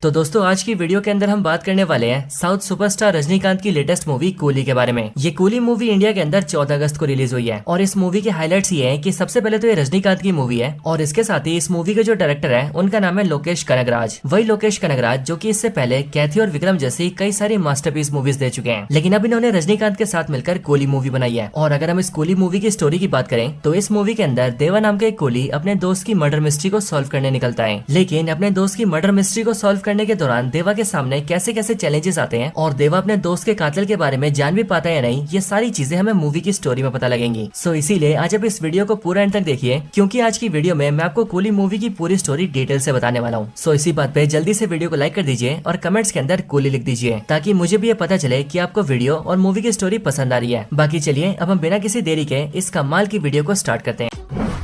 तो दोस्तों आज की वीडियो के अंदर हम बात करने वाले हैं साउथ सुपरस्टार रजनीकांत की लेटेस्ट मूवी कूली के बारे में। ये कूली मूवी इंडिया के अंदर 14 अगस्त को रिलीज हुई है और इस मूवी के हाइलाइट्स ये हैं कि सबसे पहले तो ये रजनीकांत की मूवी है और इसके साथ ही इस मूवी के जो डायरेक्टर है उनका नाम है लोकेश कनगराज। वही लोकेश कनगराज जो कि इससे पहले कैथी और विक्रम जैसी कई सारी मास्टरपीस मूवीज दे चुके हैं, लेकिन अब इन्होंने रजनीकांत के साथ मिलकर कूली मूवी बनाई है। और अगर हम इस कूली मूवी की स्टोरी की बात करें तो इस मूवी के अंदर देवा नाम का एक कूली अपने दोस्त की मर्डर मिस्ट्री को सॉल्व करने निकलता है, लेकिन अपने दोस्त की मर्डर मिस्ट्री को सॉल्व करने के दौरान देवा के सामने कैसे कैसे चैलेंजेस आते हैं और देवा अपने दोस्त के कातिल के बारे में जान भी पाता है या नहीं, ये सारी चीजें हमें मूवी की स्टोरी में पता लगेंगी। सो इसीलिए आज आप इस वीडियो को पूरा एंड तक देखिए, क्योंकि आज की वीडियो में मैं आपको कूली मूवी की पूरी स्टोरी डिटेल से बताने वाला हूँ। सो इसी बात पे जल्दी से वीडियो को लाइक कर दीजिए और कमेंट्स के अंदर कूली लिख दीजिए ताकि मुझे भी ये पता चले कि आपको वीडियो और मूवी की स्टोरी पसंद आ रही है। बाकी चलिए अब हम बिना किसी देरी के इस कमाल की वीडियो को स्टार्ट करते हैं।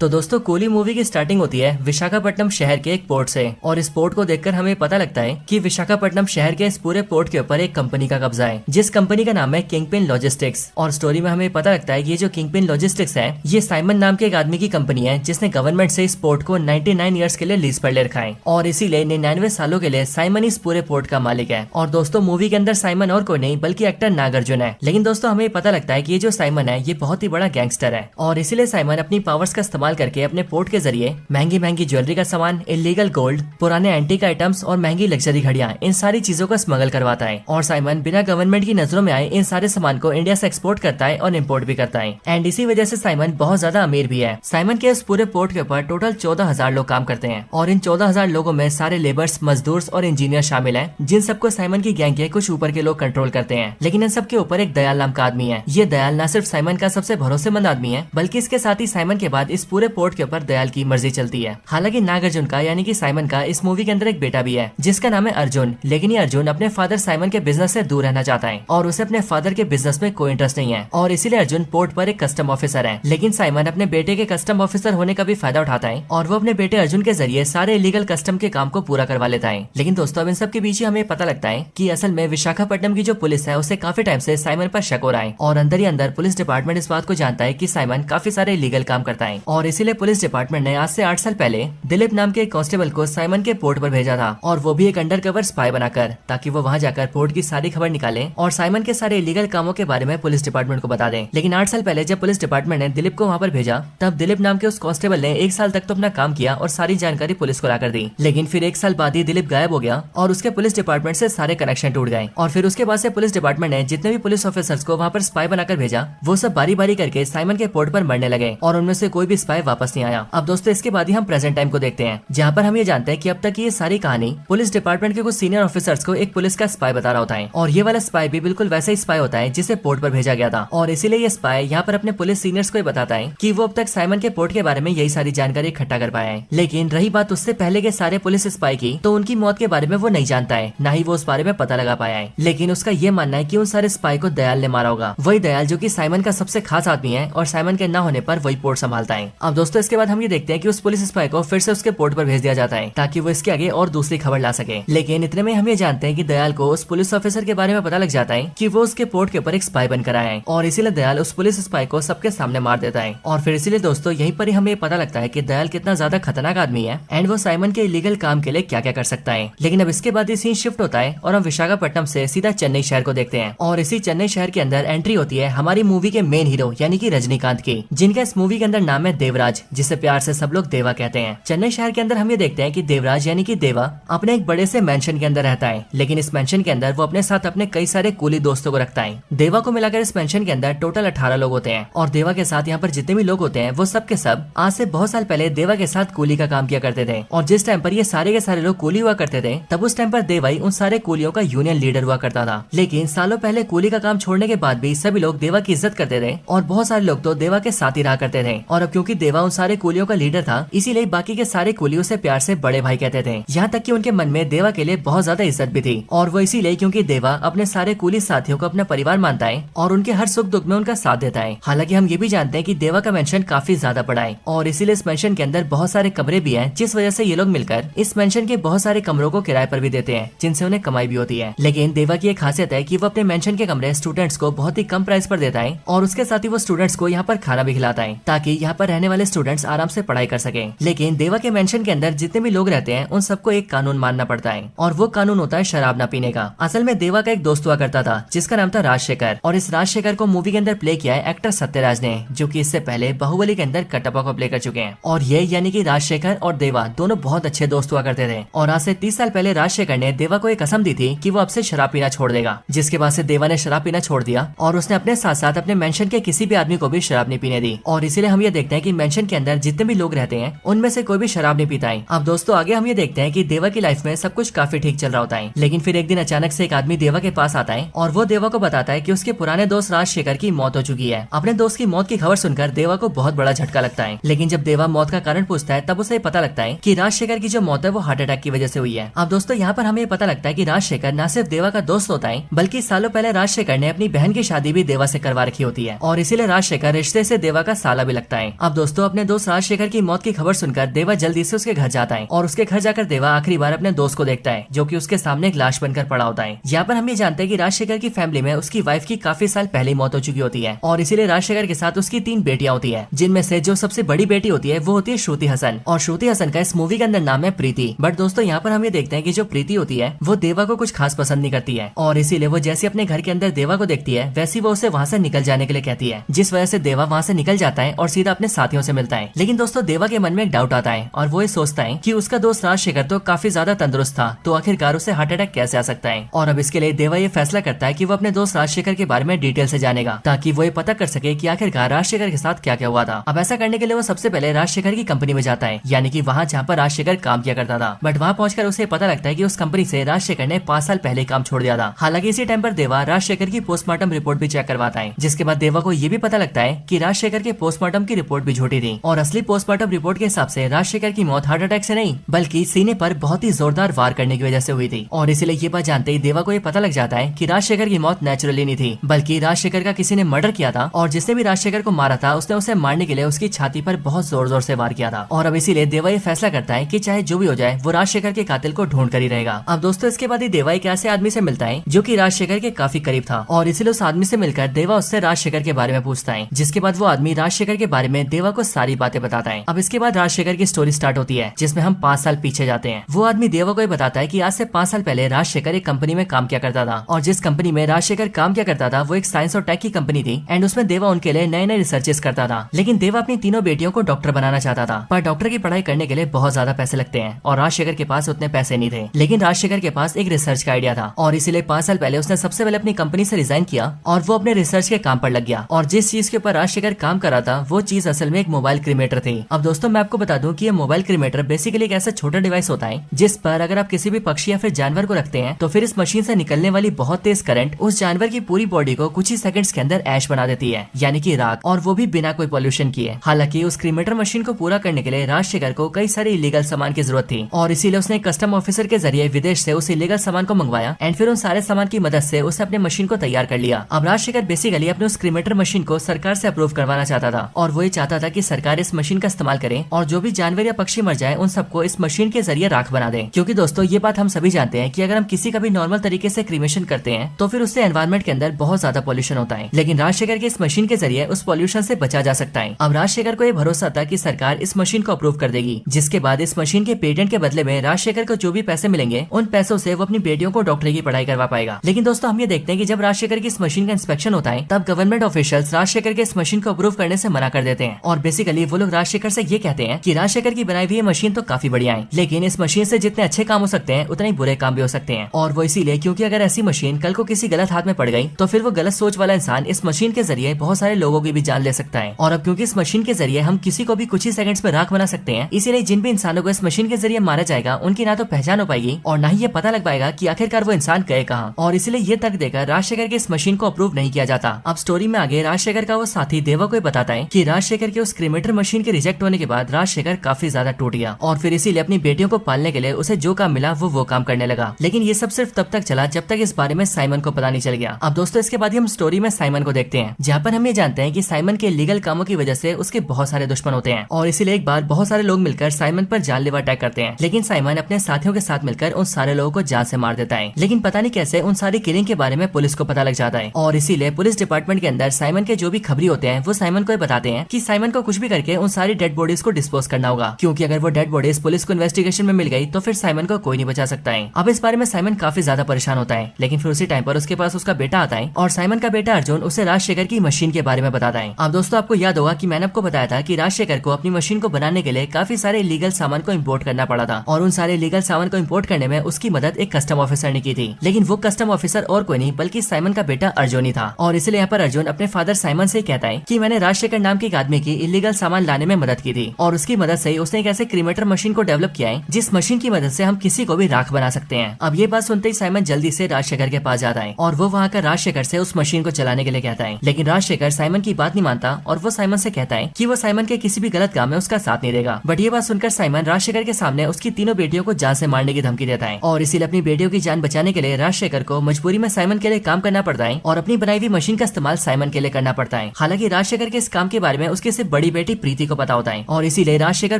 तो दोस्तों कूली मूवी की स्टार्टिंग होती है विशाखापट्टनम शहर के एक पोर्ट से और इस पोर्ट को देखकर हमें पता लगता है कि विशाखापट्टनम शहर के इस पूरे पोर्ट के ऊपर एक कंपनी का कब्जा है, जिस कंपनी का नाम है किंगपिन लॉजिस्टिक्स। और स्टोरी में हमें पता लगता है कि ये जो किंगपिन लॉजिस्टिक्स है ये साइमन नाम के एक आदमी की कंपनी है जिसने गवर्नमेंट से इस पोर्ट को 99 ईयर्स के लिए लीज पर ले रखा है और इसीलिए 99 सालों के लिए साइमन इस पूरे पोर्ट का मालिक है। और दोस्तों मूवी के अंदर साइमन और कोई नहीं बल्कि एक्टर नागार्जुन है, लेकिन दोस्तों हमें पता लगता है कि ये जो साइमन है ये बहुत ही बड़ा गैंगस्टर है और इसीलिए साइमन अपनी पावर्स का इस्तेमाल करके अपने पोर्ट के जरिए महंगी महंगी ज्वेलरी का सामान, इलीगल गोल्ड, पुराने एंटीक आइटम्स और महंगी लग्जरी घड़ियां, इन सारी चीजों को स्मगल करवाता है। और साइमन बिना गवर्नमेंट की नजरों में आए इन सारे सामान को इंडिया से एक्सपोर्ट करता है और इम्पोर्ट भी करता है। एंड इसी वजह से साइमन बहुत ज्यादा अमीर भी है। साइमन के इस पूरे पोर्ट के ऊपर टोटल 14,000 लोग काम करते हैं और इन 14,000 लोगों में सारे लेबर्स, मजदूर और इंजीनियर शामिल है, जिन सबको साइमन की गैंग के कुछ ऊपर के लोग कंट्रोल करते हैं। लेकिन इन सबके ऊपर एक दयाल नाम का आदमी है। ये दयाल न सिर्फ साइमन का सबसे भरोसेमंद आदमी है बल्कि इसके साथ ही साइमन के बाद इस पूरे पोर्ट के ऊपर दयाल की मर्जी चलती है। हालांकि नागार्जुन का यानी कि साइमन का इस मूवी के अंदर एक बेटा भी है जिसका नाम है अर्जुन, लेकिन ये अर्जुन अपने फादर साइमन के बिजनेस से दूर रहना चाहता है और उसे अपने फादर के बिजनेस में कोई इंटरेस्ट नहीं है और इसीलिए अर्जुन पोर्ट पर एक कस्टम ऑफिसर है। लेकिन साइमन अपने बेटे के कस्टम ऑफिसर होने का भी फायदा उठाता है और वो अपने बेटे अर्जुन के जरिए सारे इलीगल कस्टम के काम को पूरा करवा लेता है। लेकिन दोस्तों अब इन सब के पीछे हमें पता लगता है कि असल में विशाखापट्टनम की जो पुलिस है उसे काफी टाइम से साइमन पर शक हो रहा है और अंदर ही अंदर पुलिस डिपार्टमेंट इस बात को जानता है कि साइमन काफी सारे इलीगल काम करता है और इसीलिए पुलिस डिपार्टमेंट ने आज से 8 साल पहले दिलीप नाम के एक कांस्टेबल को साइमन के पोर्ट पर भेजा था और वो भी एक अंडरकवर स्पाई बनाकर, ताकि वो वहां जाकर पोर्ट की सारी खबर निकाले और साइमन के सारे इलीगल कामों के बारे में पुलिस डिपार्टमेंट को बता दें। लेकिन 8 साल पहले जब पुलिस डिपार्टमेंट ने दिलीप को वहां पर भेजा तब दिलीप नाम के उस कांस्टेबल ने 1 साल तक तो अपना काम किया और सारी जानकारी पुलिस को लाकर दी, लेकिन फिर 1 साल बाद ही दिलीप गायब हो गया और उसके पुलिस डिपार्टमेंट से सारे कनेक्शन टूट गए। और फिर उसके बाद से पुलिस डिपार्टमेंट ने जितने भी पुलिस ऑफिसर्स को वहाँ पर स्पाई बनाकर भेजा वो सब बारी बारी करके साइमन के पोर्ट पर मरने लगे और उनमें से कोई भी स्पाई वापस नहीं आया। अब दोस्तों इसके बाद ही हम प्रेजेंट टाइम को देखते हैं, जहाँ पर हम ये जानते हैं कि अब तक ये सारी कहानी पुलिस डिपार्टमेंट के कुछ सीनियर ऑफिसर्स को एक पुलिस का स्पाई बता रहा होता है और ये वाला स्पाई भी बिल्कुल वैसा ही स्पाई होता है जिसे पोर्ट पर भेजा गया था और इसीलिए ये स्पाई यहाँ पर अपने पुलिस सीनियर्स को बताता है कि वो अब तक साइमन के पोर्ट के बारे में यही सारी जानकारी इकट्ठा कर पाया है। लेकिन रही बात उससे पहले के सारे पुलिस स्पाई की, तो उनकी मौत के बारे में वो नहीं जानता है, न ही वो उस बारे में पता लगा पाया है। लेकिन उसका ये मानना है कि उन सारे स्पाई को दयाल ने मारा होगा, वही दयाल जो कि साइमन का सबसे खास आदमी है और साइमन के न होने पर वही पोर्ट संभालता है। अब दोस्तों इसके बाद हम ये देखते हैं कि उस पुलिस स्पाई को फिर से उसके पोर्ट पर भेज दिया जाता है ताकि वो इसके आगे और दूसरी खबर ला सके। लेकिन इतने में हम ये जानते हैं कि दयाल को उस पुलिस ऑफिसर के बारे में पता लग जाता है कि वो उसके पोर्ट के ऊपर एक स्पाई बनकर आया है और इसीलिए दयाल उस पुलिस स्पाई को सबके सामने मार देता है। और फिर इसीलिए दोस्तों यहीं पर ही हमें पता लगता है कि दयाल कितना ज्यादा खतरनाक आदमी है एंड वो साइमन के इलीगल काम के लिए क्या क्या कर सकता है। लेकिन अब इसके बाद ये सीन शिफ्ट होता है और हम विशाखापट्टनम से सीधा चेन्नई शहर को देखते हैं और इसी चेन्नई शहर के अंदर एंट्री होती है हमारी मूवी के मेन हीरो यानी कि रजनीकांत की, जिनका इस मूवी के अंदर नाम है देवराज, जिसे प्यार से सब लोग देवा कहते हैं। चेन्नई शहर के अंदर हम ये देखते हैं कि देवराज यानी कि देवा अपने एक बड़े से मेंशन के अंदर रहता है, लेकिन इस मेंशन के अंदर वो अपने साथ अपने कई सारे कूली दोस्तों को रखता है। देवा को मिलाकर इस मेंशन के अंदर टोटल 18 लोग होते हैं और देवा के साथ यहाँ पर जितने भी लोग होते हैं वो सब के सब आज से बहुत साल पहले देवा के साथ कूली का काम किया करते थे और जिस टाइम पर ये सारे के सारे लोग कूली हुआ करते थे तब उस टाइम पर देवा ही उन सारे कूलियों का यूनियन लीडर हुआ करता था। लेकिन सालों पहले कूली का काम छोड़ने के बाद भी सभी लोग देवा की इज्जत करते थे और बहुत सारे लोग तो देवा के साथ ही रहा करते थे और अब क्योंकि देवा उन सारे कूलियों का लीडर था इसीलिए बाकी के सारे कूली उसे प्यार से बड़े भाई कहते थे। यहाँ तक कि उनके मन में देवा के लिए बहुत ज्यादा इज्जत भी थी और वो इसीलिए क्योंकि देवा अपने सारे कूली साथियों को अपना परिवार मानता है और उनके हर सुख दुख में उनका साथ देता है। हालांकि हम ये भी जानते हैं कि देवा का मेंशन काफी ज्यादा बड़ा है और इसीलिए इस मेंशन के अंदर बहुत सारे कमरे भी हैं, जिस वजह से ये लोग मिलकर इस मेंशन के बहुत सारे कमरों को किराए पर भी देते हैं जिनसे उन्हें कमाई भी होती है। लेकिन देवा की एक खासियत है कि वो अपने मेंशन के कमरे स्टूडेंट्स को बहुत ही कम प्राइस पर देता है और उसके साथ ही वो स्टूडेंट्स को यहाँ पर खाना भी खिलाता है ताकि यहाँ पर रहने वाले स्टूडेंट्स आराम से पढ़ाई कर सके। लेकिन देवा के मेंशन के अंदर जितने भी लोग रहते हैं उन सबको एक कानून मानना पड़ता है और वो कानून होता है शराब न पीने का। असल में देवा का एक दोस्त हुआ करता था जिसका नाम था राजशेखर, और इस राजशेखर को मूवी के अंदर प्ले किया है एक्टर सत्यराज ने, जो कि इससे पहले बाहुबली के अंदर कटप्पा को प्ले कर चुके हैं। और ये यानी कि राजशेखर और देवा दोनों बहुत अच्छे दोस्त हुआ करते थे। और आज से 30 साल पहले राजशेखर ने देवा को एक कसम दी थी कि वो अब से शराब पीना छोड़ देगा, जिसके बाद से देवा ने शराब पीना छोड़ दिया और उसने अपने साथ साथ अपने मेंशन के किसी भी आदमी को भी शराब नहीं पीने दी। और इसीलिए हम ये देखते हैं कि मेंशन के अंदर जितने भी लोग रहते हैं उनमें से कोई भी शराब नहीं पीता है। अब दोस्तों आगे हम ये देखते हैं कि देवा की लाइफ में सब कुछ काफी ठीक चल रहा होता है, लेकिन फिर एक दिन अचानक से एक आदमी देवा के पास आता है और वो देवा को बताता है कि उसके पुराने दोस्त राजशेखर की मौत हो चुकी है। अपने दोस्त की मौत की खबर सुनकर देवा को बहुत बड़ा झटका लगता है, लेकिन जब देवा मौत का कारण पूछता है तब उसे पता लगता है कि राजशेखर की जो मौत है वो हार्ट अटैक की वजह से हुई है। अब दोस्तों यहाँ पर हमें पता लगता है कि राजशेखर न सिर्फ देवा का दोस्त होता है बल्कि सालों पहले राजशेखर ने अपनी बहन की शादी भी देवा से करवा रखी होती है, और इसीलिए राजशेखर रिश्ते से देवा का साला भी लगता है। अब दोस्तों अपने दोस्त राजशेखर की मौत की खबर सुनकर देवा जल्दी से उसके घर जाता है और उसके घर जाकर देवा आखिरी बार अपने दोस्त को देखता है जो कि उसके सामने एक लाश बनकर पड़ा होता है। यहाँ पर हम ये जानते हैं कि राजशेखर की फैमिली में उसकी वाइफ की काफी साल पहले मौत हो चुकी होती है, और इसीलिए राजशेखर के साथ उसकी 3 बेटियां होती है, जिनमें से जो सबसे बड़ी बेटी होती है वो होती है श्रुति हसन, और श्रुति हसन का इस मूवी के अंदर नाम है प्रीति। बट दोस्तों यहाँ पर हम ये देखते हैं कि जो प्रीति होती है वो देवा को कुछ खास पसंद नहीं करती है, और इसीलिए वो जैसे अपने घर के अंदर देवा को देखती है वैसी वो उसे वहाँ से निकल जाने के लिए कहती है, जिस वजह से देवा वहाँ से निकल जाता है और सीधा अपने साथियों से मिलता है। लेकिन दोस्तों देवा के मन में एक डाउट आता है और वो ये सोचता है कि उसका दोस्त राजशेखर तो काफी ज्यादा तंदुरुस्त था, तो आखिरकार उसे हार्ट अटैक कैसे आ सकता है। और अब इसके लिए देवा ये फैसला करता है कि वो अपने दोस्त राजशेखर के बारे में डिटेल से जानेगा, ताकि वो ये पता कर सके कि आखिरकार राजशेखर के साथ क्या क्या हुआ था। अब ऐसा करने के लिए वो सबसे पहले राजशेखर की कंपनी में जाता है, यानी कि वहाँ जहाँ पर राजशेखर काम किया करता था। बट वहाँ पहुंचकर उसे पता लगता है कि उस कंपनी से राजशेखर ने 5 साल पहले काम छोड़ दिया था। हालांकि इसी टाइम पर देवा राजशेखर की पोस्टमार्टम रिपोर्ट भी चेक करवाता है, जिसके बाद देवा को ये भी पता लगता है कि राजशेखर के पोस्टमार्टम की रिपोर्ट भी झूठी थी, और असली पोस्टमार्टम रिपोर्ट के हिसाब से राजशेखर की मौत हार्ट अटैक से नहीं बल्कि सीने पर बहुत ही जोरदार वार करने की वजह से हुई थी। और इसीलिए ये बात जानते ही देवा को ये पता लग जाता है कि राजशेखर की मौत नेचुरली नहीं थी, बल्कि राजशेखर का किसी ने मर्डर किया था, और जिसने भी राजशेखर को मारा था उसने उसे मारने के लिए उसकी छाती पर बहुत जोर जोर से वार किया था। और अब इसीलिए देवा ये फैसला करता है कि चाहे जो भी हो जाए वो राजशेखर के कातिल को ढूंढ कर ही रहेगा। अब दोस्तों इसके बाद ही देवा एक ऐसे आदमी से मिलता है जो कि राजशेखर के काफी करीब था, और इसीलिए उस आदमी से मिलकर देवा उससे राजशेखर के बारे में पूछता है, जिसके बाद वो आदमी राजशेखर के बारे में देवा को सारी बातें बताता है। अब इसके बाद राजशेखर की स्टोरी स्टार्ट होती है, जिसमें हम 5 साल पीछे जाते हैं। वो आदमी देवा को ये बताता है कि आज से 5 साल पहले राजशेखर एक कंपनी में काम किया करता था, और जिस कंपनी में राजशेखर काम किया करता था वो एक साइंस और टेक की कंपनी थी, एंड उसमें देवा उनके लिए नए नए रिसर्चेस करता था। लेकिन देवा अपनी तीनों बेटियों को डॉक्टर बनाना चाहता था, पर डॉक्टर की पढ़ाई करने के लिए बहुत ज्यादा पैसे लगते हैं, और राजशेखर के पास उतने पैसे नहीं थे। लेकिन राजशेखर के पास एक रिसर्च का आइडिया था, और इसीलिए 5 साल पहले उसने सबसे पहले अपनी कंपनी से रिजाइन किया और वो अपने रिसर्च के काम पर लग गया। और जिस चीज के ऊपर राजशेखर काम कर रहा था वो चीज असल में एक मोबाइल क्रीमेटर थी। अब दोस्तों मैं आपको बता दूं कि ये मोबाइल क्रीमेटर बेसिकली एक ऐसा छोटा डिवाइस होता है जिस पर अगर आप किसी भी पक्षी या फिर जानवर को रखते हैं तो फिर इस मशीन से निकलने वाली बहुत तेज करंट उस जानवर की पूरी बॉडी को कुछ ही सेकंड्स के अंदर ऐश बना देती है, यानी कि राख, और वो भी बिना कोई पॉल्यूशन किए। हालांकि उस क्रीमेटर मशीन को पूरा करने के लिए राजशेखर को कई सारे इलीगल सामान की जरूरत थी, और इसीलिए उसने कस्टम ऑफिसर के जरिए विदेश से उस इलीगल सामान को मंगवाया, एंड फिर उन सारे सामान की मदद से उसने अपने मशीन को तैयार कर लिया। अब राजशेखर बेसिकली अपने उस क्रीमेटर मशीन को सरकार से अप्रूव करवाना चाहता था, और वो ये चाहता था कि सरकार इस मशीन का इस्तेमाल करे और जो भी जानवर या पक्षी मर जाए उन सबको इस मशीन के जरिए राख बना दे। क्योंकि दोस्तों ये बात हम सभी जानते हैं कि अगर हम किसी का भी नॉर्मल तरीके से क्रीमेशन करते हैं तो फिर उससे एनवायरमेंट के अंदर बहुत ज्यादा पॉल्यूशन होता है, लेकिन राजशेखर के इस मशीन के जरिए उस पॉल्यूशन से बचा जा सकता है। अब राजशेखर को ये भरोसा था कि सरकार इस मशीन को अप्रूव कर देगी, जिसके बाद इस मशीन के पेटेंट के बदले में राजशेखर को जो भी पैसे मिलेंगे उन पैसों से वो अपनी बेटियों को डॉक्टरी की पढ़ाई करवा पाएगा। लेकिन दोस्तों हम ये देखते हैं कि जब राजशेखर की इस मशीन का इंस्पेक्शन होता है तब गवर्नमेंट ऑफिशियल्स राजशेखर के इस मशीन को अप्रूव करने से मना कर देते हैं, और बेसिकली वो लोग राजशेखर से ये कहते हैं कि राजशेखर की बनाई हुई मशीन तो काफी बढ़िया है, लेकिन इस मशीन से जितने अच्छे काम हो सकते हैं उतने ही बुरे काम भी हो सकते हैं। और वो इसीलिए क्योंकि अगर ऐसी मशीन कल को किसी गलत हाथ में पड़ गई तो फिर वो गलत सोच वाला इंसान इस मशीन के जरिए बहुत सारे लोगों की भी जान ले सकता है। और अब क्योंकि इस मशीन के जरिए हम किसी को भी कुछ ही सेकंड्स में राख बना सकते हैं, इसीलिए जिन भी इंसानों को इस मशीन के जरिए मारा जाएगा उनकी ना तो पहचान हो पाएगी और ना ही ये पता लग पाएगा कि आखिरकार वो इंसान गए कहाँ। और इसीलिए ये तर्क देकर राजशेखर की इस मशीन को अप्रूव नहीं किया जाता। अब स्टोरी में आगे राजशेखर का वो साथी देवा को बताता है कि राजशेखर के उस क्रीमेटर मशीन के रिजेक्ट होने के बाद राजशेखर काफी ज्यादा टूट गया, और फिर इसीलिए अपनी बेटियों को पालने के लिए उसे जो काम मिला वो काम करने लगा। लेकिन ये सब सिर्फ तब तक चला जब तक इस बारे में साइमन को पता नहीं चल गया। अब दोस्तों इसके बाद हम स्टोरी में साइमन को देखते हैं, जहाँ पर हम ये जानते हैं कि साइमन के लीगल कामों की वजह से उसके बहुत सारे दुश्मन होते हैं, और इसीलिए एक बार बहुत सारे लोग मिलकर साइमन पर जानलेवा अटैक करते हैं। लेकिन साइमन अपने साथियों के साथ मिलकर उन सारे लोगों को जान से मार देता है। लेकिन पता नहीं कैसे उन सारी किलिंग के बारे में पुलिस को पता लग जाता है, और इसीलिए पुलिस डिपार्टमेंट के अंदर साइमन के जो भी खबरी होते हैं वो साइमन को बताते हैं कि साइमन को को कुछ भी करके उन सारी डेड बॉडीज को डिस्पोज करना होगा, क्योंकि अगर वो डेड बॉडीज पुलिस को इन्वेस्टिगेशन में मिल गई तो फिर साइमन को कोई नहीं बचा सकता है। अब इस बारे में साइमन काफी ज्यादा परेशान होता है, लेकिन फिर उसी टाइम पर उसके पास उसका बेटा आता है और साइमन का बेटा अर्जुन उसे राजशेखर की मशीन के बारे में बताता है। अब दोस्तों आपको याद होगा कि मैंने आपको बताया था कि राजशेखर को अपनी मशीन को बनाने के लिए काफी सारे इलीगल सामान को इम्पोर्ट करना पड़ा था, और उन सारे इलीगल सामान को इम्पोर्ट करने में उसकी मदद एक कस्टम ऑफिसर ने की थी। लेकिन वो कस्टम ऑफिसर और कोई नहीं बल्कि साइमन का बेटा अर्जुन ही था, और इसलिए यहाँ पर अर्जुन अपने फादर साइमन से कहता है कि मैंने राजशेखर नाम के एक आदमी की इलीगल सामान लाने में मदद की थी, और उसकी मदद से उसने एक ऐसे क्रीमेटर मशीन को डेवलप किया है जिस मशीन की मदद से हम किसी को भी राख बना सकते हैं। अब ये बात सुनते ही साइमन जल्दी से राजशेखर के पास जाता है और वो वहाँ का राजशेखर से उस मशीन को चलाने के लिए कहता है, लेकिन राजशेखर साइमन की बात नहीं मानता और वो साइमन से कहता है कि वो साइमन के किसी भी गलत काम में उसका साथ नहीं देगा। बट ये बात सुनकर साइमन राजशेखर के सामने उसकी तीनों बेटियों को जान से मारने की धमकी देता है, और इसीलिए अपनी बेटियों की जान बचाने के लिए राजशेखर को मजबूरी में साइमन के लिए काम करना पड़ता है और अपनी बनाई हुई मशीन का इस्तेमाल साइमन के लिए करना पड़ता है। हालांकि राजशेखर के इस काम के बारे में उसकी सिर्फ बड़ी बेटी प्रीति को पता होता है, और इसीलिए राजशेखर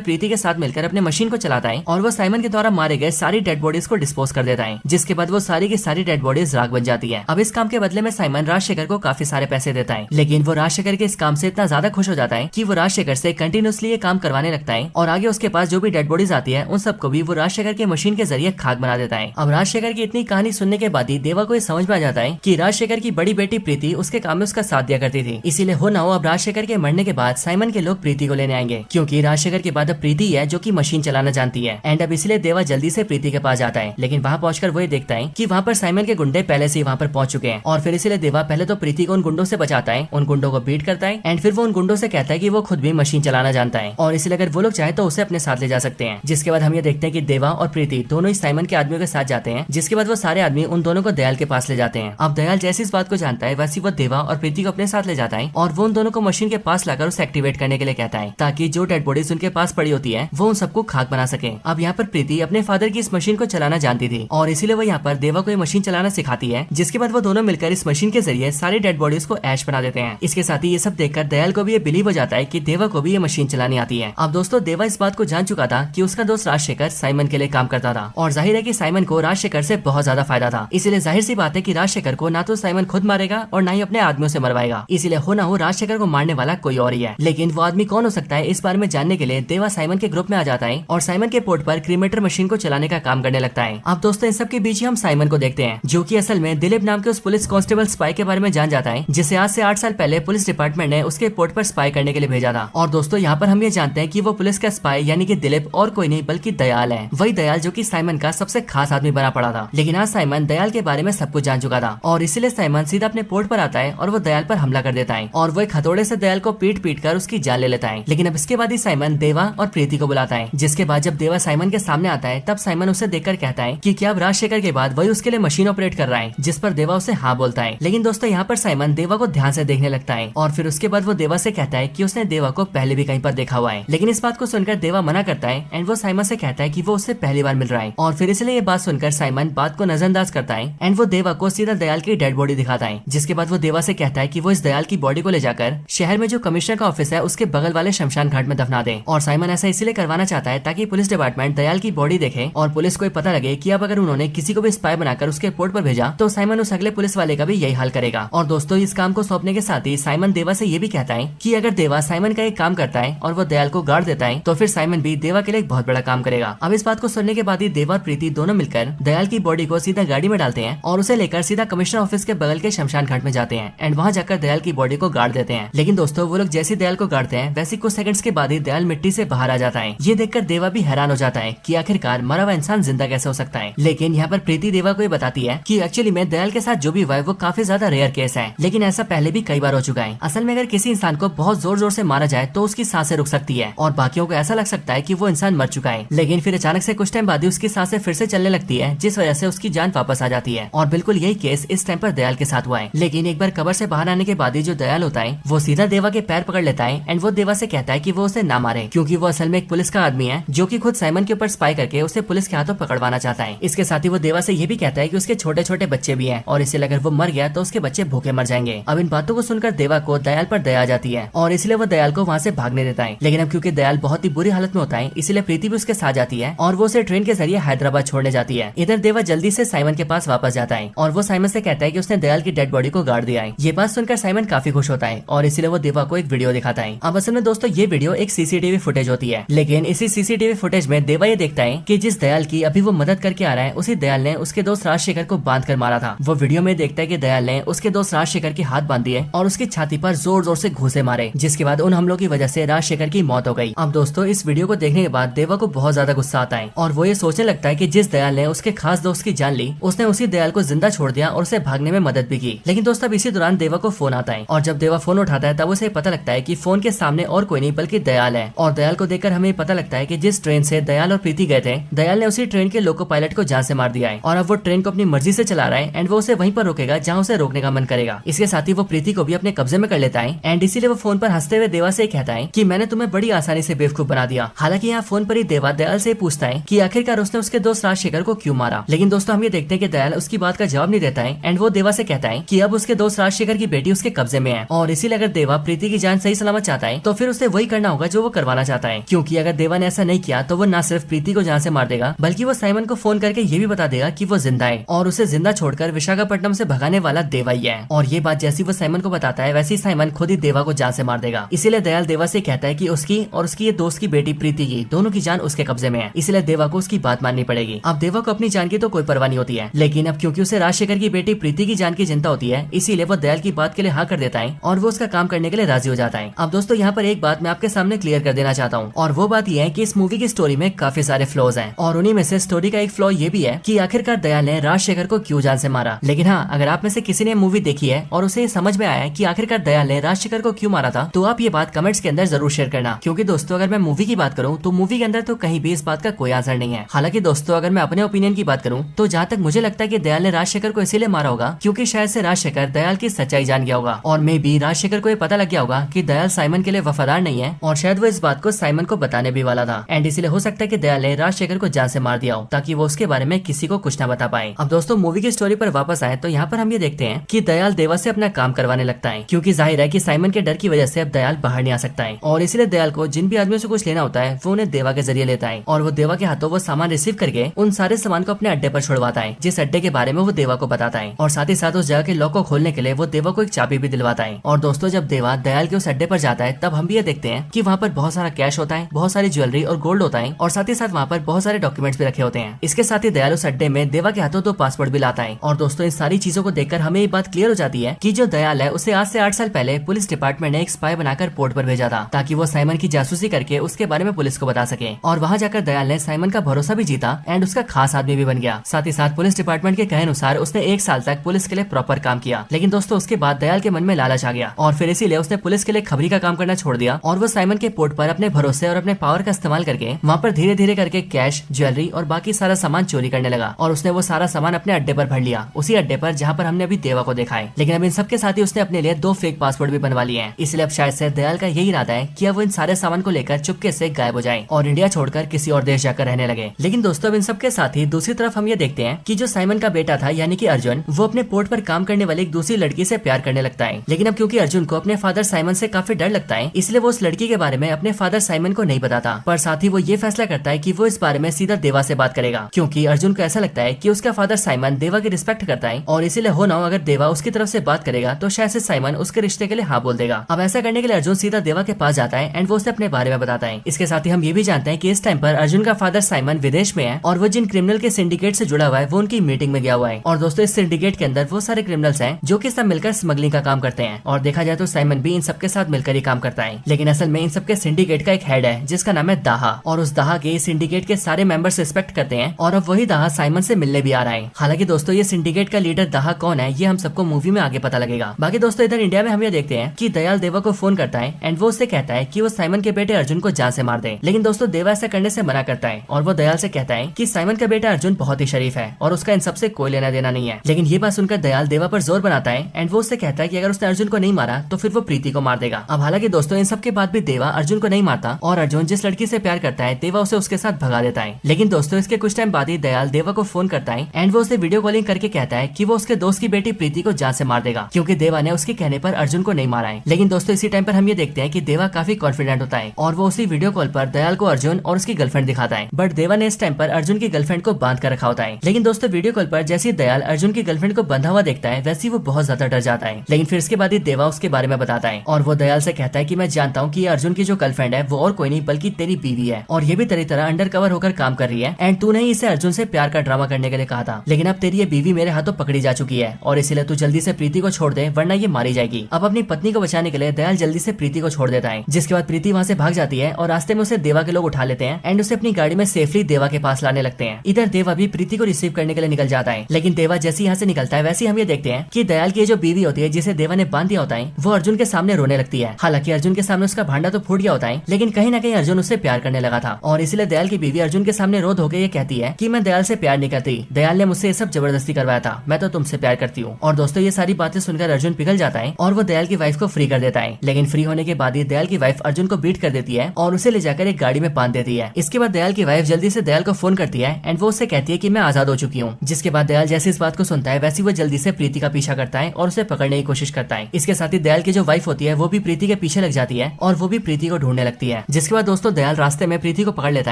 प्रीति के साथ मिलकर अपने मशीन को चलाता है और वो साइमन के द्वारा मारे गए सारी डेड बॉडीज को डिस्पोज कर देता है, जिसके बाद वो सारी की सारी डेड बॉडीज राख बन जाती है। अब इस काम के बदले में साइमन राजशेखर को काफी सारे पैसे देता है, लेकिन वो राजशेखर के इस काम से इतना ज्यादा खुश हो जाता है कि वो राजशेखर से कंटिन्यूसली ये काम करवाने लगता है, और आगे उसके पास जो भी डेड बॉडीज आती है उन सबको भी वो राजशेखर के मशीन के जरिए खाक बना देता है। अब राजशेखर की इतनी कहानी सुनने के बाद ही देवा को ये समझ में आ जाता है कि राजशेखर की बड़ी बेटी प्रीति उसके काम में उसका साथ दिया करती थी, इसीलिए हो ना हो अब राजशेखर के मरने के बाद साइमन के लोग प्रीति को लेने आएंगे, क्योंकि राजशेखर के बाद अब प्रीति है जो कि मशीन चलाना जानती है। एंड अब इसलिए देवा जल्दी से प्रीति के पास जाता है, लेकिन वहाँ पहुंचकर वो ये देखता है कि वहाँ पर साइमन के गुंडे पहले से वहाँ पर पहुंच चुके हैं, और फिर इसलिए देवा पहले तो प्रीति को उन गुंडों से बचाता है, उन गुंडों को बीट करता है, एंड फिर वो उन गुंडों से कहता है कि वो खुद भी मशीन चलाना जानता है, और इसलिए अगर वो लोग चाहे तो उसे अपने साथ ले जा सकते हैं। जिसके बाद हम ये देखते हैं कि देवा और प्रीति दोनों ही साइमन के आदमियों के साथ जाते हैं, जिसके बाद वो सारे आदमी उन दोनों को दयाल के पास ले जाते हैं। अब दयाल जैसे इस बात को जानता है वैसे वो देवा और प्रीति को अपने साथ ले जाता है, और वो उन दोनों को मशीन के पास लाकर उसे एक्टिवेट करने के लिए कहता है, ताकि जो डेड बॉडीज उनके पास पड़ी होती है वो उन सबको खाक बना सके। अब यहाँ पर प्रीति अपने फादर की इस मशीन को चलाना जानती थी, और इसीलिए वो यहाँ पर देवा को ये मशीन चलाना सिखाती है, जिसके बाद वो दोनों मिलकर इस मशीन के जरिए सारी डेड बॉडीज को ऐश बना देते हैं। इसके साथ ही ये सब देखकर दयाल को भी ये बिलीव हो जाता है कि देवा को भी ये मशीन चलानी आती है। अब दोस्तों देवा इस बात को जान चुका था कि उसका दोस्त राजशेखर साइमन के लिए काम करता था, और जाहिर है कि साइमन को राजशेखर से बहुत ज्यादा फायदा था, इसलिए जाहिर सी बात है कि राजशेखर को ना तो साइमन खुद मारेगा और ना ही अपने आदमियों से मरवाएगा, इसलिए हो ना हो राजशेखर को मारने वाला कोई और ही है। लेकिन वो आदमी कौन हो सकता है इस बारे में जानने के लिए देवा साइमन के ग्रुप में आ जाता है और साइमन के पोर्ट पर क्रीमेटर मशीन को चलाने का काम करने लगता है। अब दोस्तों इन सब के बीच ही हम साइमन को देखते हैं, जो कि असल में दिलीप नाम के उस पुलिस कांस्टेबल स्पाई के बारे में जान जाता है, जिसे आज से 8 साल पहले पुलिस डिपार्टमेंट ने उसके पोर्ट पर स्पाई करने के लिए भेजा था। और दोस्तों यहाँ पर हम ये जानते हैं कि वो पुलिस का स्पाई यानी कि दिलीप और कोई नहीं बल्कि दयाल है, वही दयाल जो कि साइमन का सबसे खास आदमी बना पड़ा था। लेकिन आज साइमन दयाल के बारे में सब कुछ जान चुका था, और इसीलिए साइमन सीधा अपने पोर्ट पर आता है और वो दयाल पर हमला कर देता है, और वो एक हथौड़े से दयाल को पीट कर उसकी जान ले लेता है। लेकिन अब इसके बाद ही साइमन देवा और प्रीति को बुलाता है, जिसके बाद जब देवा साइमन के सामने आता है तब साइमन उसे देखकर कहता है कि क्या अब राजशेखर के बाद वही उसके लिए मशीन ऑपरेट कर रहा है, जिस पर देवा उसे हाँ बोलता है। लेकिन दोस्तों यहाँ पर साइमन देवा को ध्यान से देखने लगता है, और फिर उसके बाद वो देवा से कहता है कि उसने देवा को पहले भी कहीं पर देखा हुआ है। लेकिन इस बात को सुनकर देवा मना करता है, एंड वो साइमन से कहता है कि वो उससे पहली बार मिल रहा है, और फिर इसलिए ये बात सुनकर साइमन बात को नजरअंदाज करता है, एंड वो देवा को सीधा दयाल की डेड बॉडी दिखाता है। जिसके बाद वो देवा से कहता है कि वो इस दयाल की बॉडी को ले जाकर शहर में जो कमिश्नर का ऑफिस है उसके बगल वाले शमशान घाट में दफना दे। और साइमन ऐसा इसलिए करवाना चाहता है ताकि पुलिस डिपार्टमेंट दयाल की बॉडी देखे और पुलिस को पता लगे कि अब अगर उन्होंने किसी को भी स्पाई बनाकर उसके पोर्ट पर भेजा तो साइमन उस अगले पुलिस वाले का भी यही हाल करेगा। और दोस्तों इस काम को सौंपने के साथ ही साइमन देवा से ये भी कहता है कि अगर देवा साइमन का एक काम करता है और वो दयाल को गाड़ देता है तो फिर साइमन भी देवा के लिए एक बहुत बड़ा काम करेगा। अब इस बात को सुनने के बाद ही देवा और प्रीति दोनों मिलकर दयाल की बॉडी को सीधा गाड़ी में डालते हैं और उसे लेकर सीधा कमिश्नर ऑफिस के बगल के शमशान घाट में जाते हैं, एंड वहाँ जाकर दयाल की बॉडी को गाड़ देते हैं। लेकिन दोस्तों वो लोग जैसे दयाल को गाड़ते हैं वैसे कुछ सेकंड्स के बाद ही दयाल मिट्टी से बाहर आ जाता है। ये देखकर देवा भी हैरान हो जाता है कि आखिरकार मरा हुआ इंसान जिंदा कैसे हो सकता है। लेकिन यहाँ पर प्रीति देवा को ये बताती है कि एक्चुअली में दयाल के साथ जो भी हुआ है वो काफी ज्यादा रेयर केस है, लेकिन ऐसा पहले भी कई बार हो चुका है। असल में अगर किसी इंसान को बहुत जोर जोर से मारा जाए तो उसकी सांसें रुक सकती है और बाकियों को ऐसा लग सकता है कि वो इंसान मर चुका है, लेकिन फिर अचानक से कुछ टाइम बाद ही उसकी सांसें फिर से चलने लगती है, जिस वजह से उसकी जान वापस आ जाती है। और बिल्कुल यही केस इस टाइम पर दयाल के साथ हुआ है। लेकिन एक बार कब्र से बाहर आने के बाद ही जो दयाल होता है वो सीधा देवा के पैर पकड़ लेता है, एंड वो देवा से कहता है कि वो उसे ना मारे, क्योंकि वो असल में एक पुलिस का आदमी है जो कि खुद साइमन के ऊपर स्पाई करके उसे पुलिस के हाथों पकड़वाना चाहता है। इसके साथ ही वो देवा से ये भी कहता है कि उसके छोटे छोटे बच्चे भी हैं और इसलिए अगर वो मर गया तो उसके बच्चे भूखे मर जाएंगे। अब इन बातों को सुनकर देवा को दयाल पर दया आ जाती है और इसलिए वो दयाल को वहाँ से भागने देता है। लेकिन अब क्योंकि दयाल बहुत ही बुरी हालत में होता है इसलिए प्रीति भी उसके साथ जाती है और वो उसे ट्रेन के जरिए हैदराबाद छोड़ने जाती है। इधर देवा जल्दी से साइमन के पास वापस जाता है और वो साइमन से कहता है कि उसने दयाल की डेड बॉडी को गाड़ दिया है। ये बात सुनकर साइमन काफी खुश होता है और इसलिए वो देवा को एक वीडियो दिखाता है है। अब असल में दोस्तों ये वीडियो एक सीसीटीवी फुटेज होती है, लेकिन इसी सीसीटीवी फुटेज में देवा ये देखता है कि जिस दयाल की अभी वो मदद करके आ रहा है उसी दयाल ने उसके दोस्त राजशेखर को बांध कर मारा था। वो वीडियो में देखता है कि दयाल ने उसके दोस्त राजशेखर के हाथ बांध दिए और उसकी छाती पर जोर जोर से घूंसे मारे, जिसके बाद उन हमलों की वजह से राजशेखर की मौत हो गई। अब दोस्तों इस वीडियो को देखने के बाद देवा को बहुत ज्यादा गुस्सा आता है और वो ये सोचने लगता है कि जिस दयाल ने उसके खास दोस्त की जान ली उसने उसी दयाल को जिंदा छोड़ दिया और उसे भागने में मदद भी की। लेकिन दोस्तों अब इसी दौरान देवा को फोन आता है और जब देवा फोन उठाता है तब उसे पता लगता है कि फोन के सामने और कोई नहीं बल्कि दयाल है। और दयाल को देखकर हमें पता लगता है कि जिस ट्रेन से दयाल और प्रीति गए थे दयाल ने उसी ट्रेन के लोको पायलट को जान से मार दिया है और अब वो ट्रेन को अपनी मर्जी से चला रहा है एंड वो उसे वहीं पर रोकेगा जहाँ उसे रोकने का मन करेगा। इसके साथ ही वो प्रीति को भी अपने कब्जे में कर लेता है एंड इसीलिए वो फोन पर हंसते हुए देवा से कहता है कि मैंने तुम्हें बड़ी आसानी से बेवकूफ बना दिया। हालांकि यहाँ फोन पर ही देवा दयाल से पूछता है कि आखिरकार उसने उसके दोस्त राजशेखर को क्यों मारा। लेकिन दोस्तों हम ये देखते हैं कि दयाल उसकी बात का जवाब नहीं देता है एंड वो देवा से कहता है कि अब उसके दोस्त राजशेखर की बेटी उसके कब्जे में है और इसीलिए अगर देवा प्रीति की जान सही सलामत चाहता है तो फिर उसे वही करना होगा जो वो करवाना चाहता है, क्योंकि अगर देवा ने ऐसा नहीं किया तो वो न सिर्फ प्रीति को जान से मार देगा बल्कि वो साइमन को फोन करके ये भी बता देगा कि वो जिंदा है और उसे जिंदा छोड़कर विशाखापट्टनम से भगाने वाला देवा ही है। और ये बात जैसी वो साइमन को बताता है वैसे ही साइमन खुद ही देवा को जान से मार देगा। इसीलिए दयाल देवा से कहता है कि उसकी और उसकी ये दोस्त की बेटी प्रीति की दोनों की जान उसके कब्जे में है, इसलिए देवा को उसकी बात माननी पड़ेगी। अब देवा को अपनी जान की तो कोई परवाह नहीं होती है, लेकिन अब क्योंकि उसे राजशेखर की बेटी प्रीति की जान की चिंता होती है इसीलिए वो दयाल की बात के लिए हाँ कर देता है और वो उसका काम करने के लिए राजी हो जाता है। अब दोस्तों यहाँ पर एक बात मैं आपके सामने क्लियर कर देना चाहता हूँ और वो बात यह है कि इस मूवी की स्टोरी में काफी सारे फ्लॉज हैं और उन्हीं में से स्टोरी का एक फ्लॉ ये भी है कि आखिरकार दयाल ने राजशेखर को क्यों जान से मारा। लेकिन हाँ, अगर आप में से किसी ने मूवी देखी है और उसे समझ में आया है कि आखिरकार दयाल ने राजशेखर को क्यों मारा था तो आप ये बात कमेंट्स के अंदर जरूर शेयर करना, क्योंकि दोस्तों अगर मैं मूवी की बात करूँ तो मूवी के अंदर तो कहीं भी इस बात का कोई आंसर नहीं है। हालांकि दोस्तों अगर मैं अपने ओपिनियन की बात करूँ तो जहाँ तक मुझे लगता है कि दयाल ने राजशेखर को इसीलिए मारा होगा क्योंकि शायद से राजशेखर दयाल की सच्चाई जान गया होगा और मे बी राजशेखर को ये पता लग गया होगा कि दयाल साइमन के लिए वफादार नहीं है और शायद वो इस बात को साइमन को बताने भी वाला था एंड इसलिए हो सकता है कि दयाल ने राजशेखर को जान से मार दिया हो ताकि वो उसके बारे में किसी को कुछ न बता पाए। अब दोस्तों मूवी की स्टोरी पर वापस आए तो यहाँ पर हम ये देखते हैं कि दयाल देवा से अपना काम करवाने लगता है क्योंकि जाहिर है कि साइमन के डर की वजह से अब दयाल बाहर नहीं आ सकता है और इसलिए दयाल को जिन भी आदमियों से कुछ लेना होता है वो उन्हें देवा के जरिए लेता है और वो देवा के हाथों वो सामान रिसीव करके उन सारे सामान को अपने अड्डे पर छुड़वाता है जिस अड्डे के बारे में वो देवा को बताता है और साथ ही साथ उस जगह के लॉक को खोलने के लिए वो देवा को एक चाबी भी दिलवाता है। और दोस्तों जब देवा दयाल के उस अड्डे पर जाता है तब हम भी ये देखते हैं कि वहाँ पर बहुत सारा कैश होता है, बहुत सारी ज्वेलरी और गोल्ड होता है और साथ ही साथ वहाँ पर बहुत सारे डॉक्यूमेंट्स भी रखे होते हैं। इसके साथ ही दयाल उस अड्डे में देवा के हाथों 2 पासपोर्ट भी लाता है और दोस्तों इन सारी चीजों को देखकर हमें ये बात क्लियर हो जाती है कि जो दयाल है उसे आज से 8 साल पहले पुलिस डिपार्टमेंट ने एक स्पाई बनाकर पोर्ट पर भेजा था ताकि वो साइमन की जासूसी करके उसके बारे में पुलिस को बता सके और वहाँ जाकर दयाल ने साइमन का भरोसा भी जीता एंड उसका खास आदमी भी बन गया। साथ ही साथ पुलिस डिपार्टमेंट के कहे अनुसार उसने 1 साल तक पुलिस के लिए प्रॉपर काम किया। लेकिन दोस्तों उसके बाद दयाल के मन में लालच आ गया और फिर इसीलिए उसने पुलिस के लिए खबरी का काम करना छोड़ दिया और वो साइमन के पोर्ट पर अपने भरोसे और अपने पावर का इस्तेमाल करके वहाँ पर धीरे धीरे करके कैश, ज्वेलरी और बाकी सारा सामान चोरी करने लगा और उसने वो सारा सामान अपने अड्डे पर भर लिया, उसी अड्डे पर जहाँ पर हमने अभी देवा को देखा है। लेकिन अब इन सबके साथ ही उसने अपने लिए 2 फेक पासपोर्ट भी बनवा लिए हैं। इसलिए अब शायद से दयाल का यही इरादा है कि अब वो इन सारे सामान को लेकर चुपके से गायब हो जाए और इंडिया छोड़कर किसी और देश जाकर रहने लगे। लेकिन दोस्तों अब इन सबके साथ ही दूसरी तरफ हम ये देखते हैं कि जो साइमन का बेटा था यानी कि अर्जुन, वो अपने पोर्ट पर काम करने वाली एक दूसरी लड़की से प्यार करने लगता है। लेकिन अब क्योंकि अर्जुन को अपने फादर साइमन से काफी डर लगता है इसलिए वो उस लड़की के बारे में अपने फादर साइमन को नहीं बताता, पर साथ ही वो ये फैसला करता है कि वो इस बारे में सीधा देवा से बात करेगा क्योंकि अर्जुन को ऐसा लगता है कि उसका फादर साइमन देवा की रिस्पेक्ट करता है और इसीलिए हो ना हो अगर देवा उसकी तरफ से बात करेगा तो शायद से साइमन उसके रिश्ते के लिए हाँ बोल देगा। अब ऐसा करने के लिए अर्जुन सीधा देवा के पास जाता है एंड वो उसे अपने बारे में बताता है। इसके साथ ही हम ये भी जानते हैं कि इस टाइम पर अर्जुन का फादर साइमन विदेश में है और वो जिन क्रिमिनल के सिंडिकेट से जुड़ा हुआ है वो उनकी मीटिंग में गया हुआ है और दोस्तों इस सिंडिकेट के अंदर वो सारे क्रिमिनल्स हैं जो कि सब मिलकर स्मगलिंग का काम करते हैं और देखा जाए तो साइमन भी इन सबके साथ मिलकर ही काम करता है। लेकिन असल में इन सबके सिंडिकेट का एक हेड है जिसका नाम है दाहा और उस दाहा के सिंडिकेट के सारे मेंबर्स रिस्पेक्ट करते हैं और अब वही दाहा साइमन से मिलने भी आ रहा है। हालांकि दोस्तों ये सिंडिकेट का लीडर दाहा कौन है ये हम सबको मूवी में आगे पता लगेगा। बाकी दोस्तों इधर इंडिया में हम ये देखते हैं कि दयाल देवा को फोन करता है एंड वो उससे कहता है कि वो साइमन के बेटे अर्जुन को जान से मार दे। लेकिन दोस्तों देवा ऐसा करने से मना करता है और वो दयाल से कहता है कि साइमन का बेटा अर्जुन बहुत ही शरीफ है और उसका इन सबसे कोई लेना देना नहीं है। लेकिन ये बात सुनकर दयाल देवा पर जोर बनाता है एंड वो उससे कहता है कि अगर उसने अर्जुन को नहीं मारा तो फिर वो प्रीति को मार देगा। अब हालांकि दोस्तों इन सब के बाद भी देवा अर्जुन को नहीं मारता और अर्जुन जिस लड़की से प्यार करता है देवा उसे उसके साथ भगा देता है। लेकिन दोस्तों इसके कुछ टाइम बाद ही दयाल देवा को फोन करता है एंड वो उसे वीडियो कॉलिंग करके कहता है कि वो उसके दोस्त की बेटी प्रीति को जान से मार देगा क्योंकि देवा ने उसके कहने पर अर्जुन को नहीं मारा है। लेकिन दोस्तों इसी टाइम पर हम ये देखते हैं कि देवा काफी कॉन्फिडेंट होता है और वो उसी वीडियो कॉल पर दयाल को अर्जुन और उसकी गर्लफ्रेंड दिखाता है। बट देवा ने इस टाइम पर अर्जुन की गर्लफ्रेंड को बांध कर रखा होता है। लेकिन दोस्तों वीडियो कॉल पर जैसे दयाल अर्जुन की गर्लफ्रेंड को बंधा हुआ देखता है वैसे वो बहुत ज्यादा डर जाता है। लेकिन फिर इसके बाद ही देवा उसके बारे में बताता है और वो दयाल से उससे कहता है कि मैं जानता हूँ कि ये अर्जुन की जो गर्लफ्रेंड है वो और कोई नहीं बल्कि तेरी बीवी है और ये भी तेरी तरह अंडर कवर होकर काम कर रही है एंड तूने ही इसे अर्जुन से प्यार का ड्रामा करने के लिए कहा था, लेकिन अब तेरी ये बीवी मेरे हाथों पकड़ी जा चुकी है और इसीलिए तू जल्दी से प्रीति को छोड़ दे वरना ये मारी जाएगी। अब अपनी पत्नी को बचाने के लिए दयाल जल्दी से प्रीति को छोड़ देता है, जिसके बाद प्रीति वहाँ से भाग जाती है और रास्ते में उसे देवा के लोग उठा लेते हैं एंड उसे अपनी गाड़ी में सेफली देवा के पास लाने लगते हैं। इधर देवा भी प्रीति को रिसीव करने के लिए निकल जाता है, लेकिन देवा जैसे यहाँ से निकलता है वैसे हम ये देखते हैं कि दयाल की जो बीवी होती है जिसे देवा ने बांध दिया होता है वो अर्जुन के सामने रोने लगती है। हालांकि अर्जुन के सामने उसका भांडा तो फूट गया होता है, लेकिन कहीं ना कहीं अर्जुन उससे प्यार करने लगा था और इसलिए दयाल की बीवी अर्जुन के सामने रो धो के ये कहती है कि मैं दयाल से प्यार नहीं करती, दयाल ने मुझसे ये सब जबरदस्ती करवाया था, मैं तो तुमसे प्यार करती हूँ। और दोस्तों ये सारी बातें सुनकर अर्जुन पिघल जाता है और वो दयाल की वाइफ को फ्री कर देता है, लेकिन फ्री होने के बाद ही दयाल की वाइफ अर्जुन को बीट कर देती है और उसे ले जाकर एक गाड़ी में बांध देती है। इसके बाद दयाल की वाइफ जल्दी से दयाल को फोन करती है एंड वो उससे कहती है कि मैं आजाद हो चुकी हूँ। जिसके बाद दयाल जैसे इस बात को सुनता है वैसे वो जल्दी से प्रीति का पीछा करता है और उसे पकड़ने की कोशिश करता है। इसके साथ ही दयाल की जो वाइफ होती है वो भी प्रीति के पीछे लग जाती है और वो भी प्रीति को ढूंढने लगती है। जिसके बाद दोस्तों दयाल रास्ते में प्रीति को पकड़ लेता